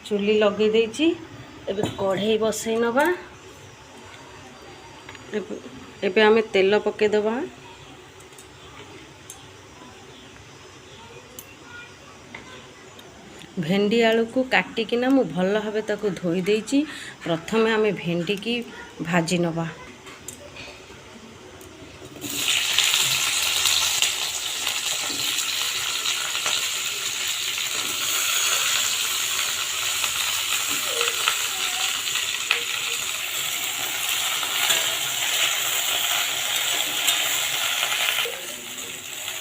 चुली लगे देछि एबे कढ़ई बसई नबा। एबे आमे तेल पके दबा। भेंडी आलू को काटिकिना मु भल भावे ताको धोई देछि। प्रथमे आमे भेंडी की भाजी नबा।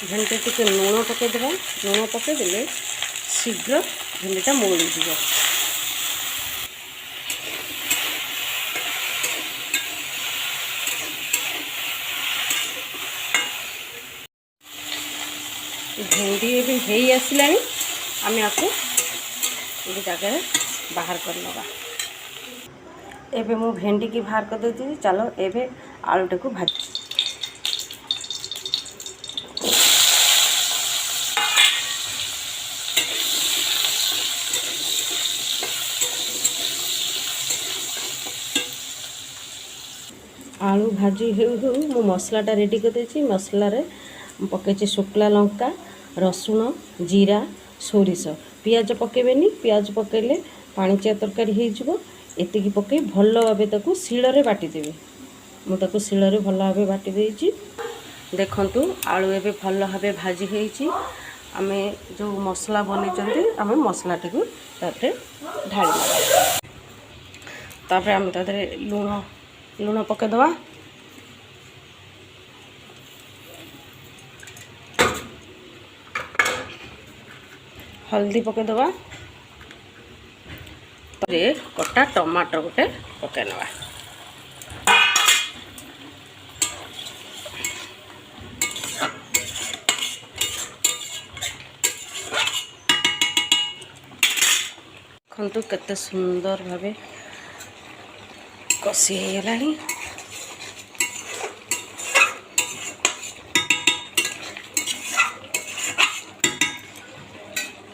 भेंडी टिके लुण पकईदेवा। लुण पकईदे शीघ्र भेंडीटा मोड़ी जीव। भेंडी एबे हेई आसिलानी आमे आको एक जगह बाहर कर नबा। एबे मु भेंडी की बाहर कर देछि। चलो एबे आलूटा को भाज। आलू भाजी मु मसलाटा रेडी कर देछि। मसला रे पकईछि शुक्ला लंका, रसुण, जीरा, सोरिष, पियाज पकेबेनी। पियाज पकेले पाणिचिया तरकारी हो जिवो। एतिकी पकई भल भाबे ताकू शिଳରେ बाटी देबे। मु ताकू शिଳରେ भल भाबे बाटी देछि। देखंतु आलू एबे भल भाबे भाजी हेछि। आमे जो मसला बनेचंती आमे मसला टिकू ताते ढाली देबा। तापर आमे ताते लुण पके दवा। हल्दी पके दवा। तरे कटा टमाटर गोटे पके नवा। खंतु केते सुंदर भाबे कसी हे गलानी।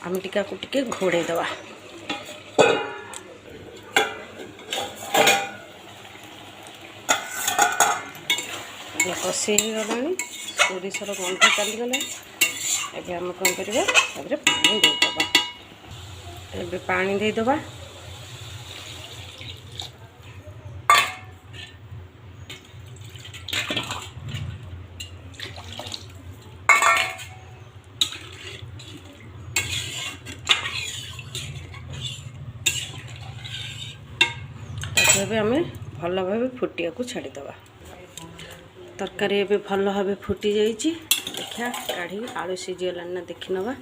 आम टिका को टिके घोड़े दवा। कसी हे गलानी। सोरिषर गंध चली गला। एबे हम कौन करबा ताबरे पानी दे दबा। एबे पानी दे दबा। एबे हमें भल भावे फुटिया को छाड़ी दबा। तरकारी एबे भल भावे फुटी जाइछि। देखिया काढ़ी आलू सिझी गलानी ना देखि नबा।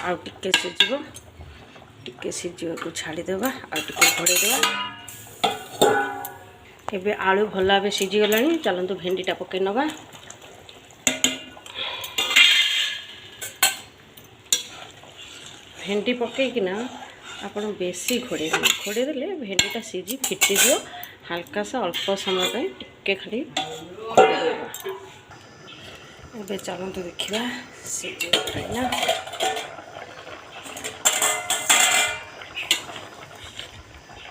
आउ टिके सिझिबो। टिके सिझिबा को छाड़ी दबा। आउ टिके घोड़े दबा। एबे आलू भल भावे सिझी गलानी। चलंतु भेंडीटा पके नबा। भेंडी पकईकिना आपण बेसी घोड़े देले भेंडीटा सिझी फिटी दियो। हल्का सा अल्प समय पे टिके खाली घोड़े देबा। एबे चलंतु देखिबा सिझी गलाना।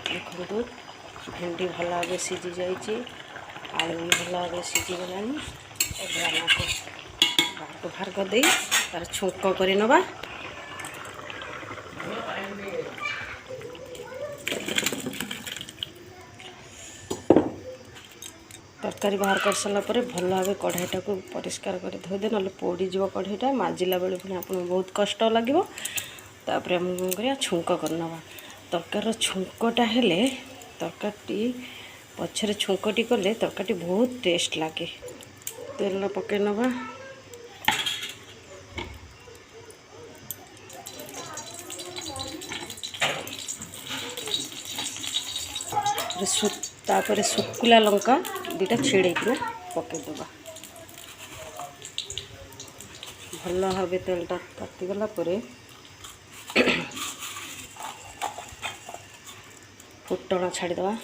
देखंतु भेंडी भल भावे सिझी जाइछि। आलू भी भल भावे सिझी गलानी। एबे हमको बाहर कर देई तार छुंक करि नबा। तरकारी बाहर कर सारा पर भल भाव कढ़ाईटा को परिष्कार कर धोदे ना पोड़ी जीव। कढ़ाईटा माजिला बेले पुणी आपको बहुत कष्ट लगे। तापर आम कौन कर छुंक करना। तरकार छुंकटा हेले तरकारी पछरे छुंकटी कले तरकारी बहुत टेस्ट लगे। तेल पके नवा। तापर शुक्ला लंका दुटा छिड़ेकिना पकेदेवा। भल भाव तेलटा तातीगला फुटण छाड़ीदवा।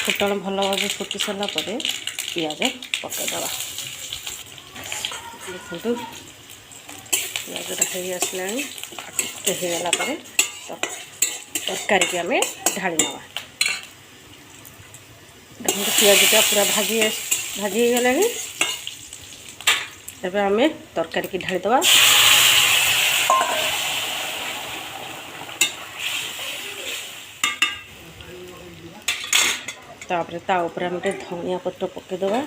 फुटण भल भाव फुटी सारा पियाज पकईदवा। देखो पियाजटा हो आसला होगला तरकारी की आम ढाली नवा। देखो पियाजटा पूरा भाजी गला। एबे आम तरकारी की ढाली दवा। तापर ता ऊपर आम धनिया पत्र पकईदवा।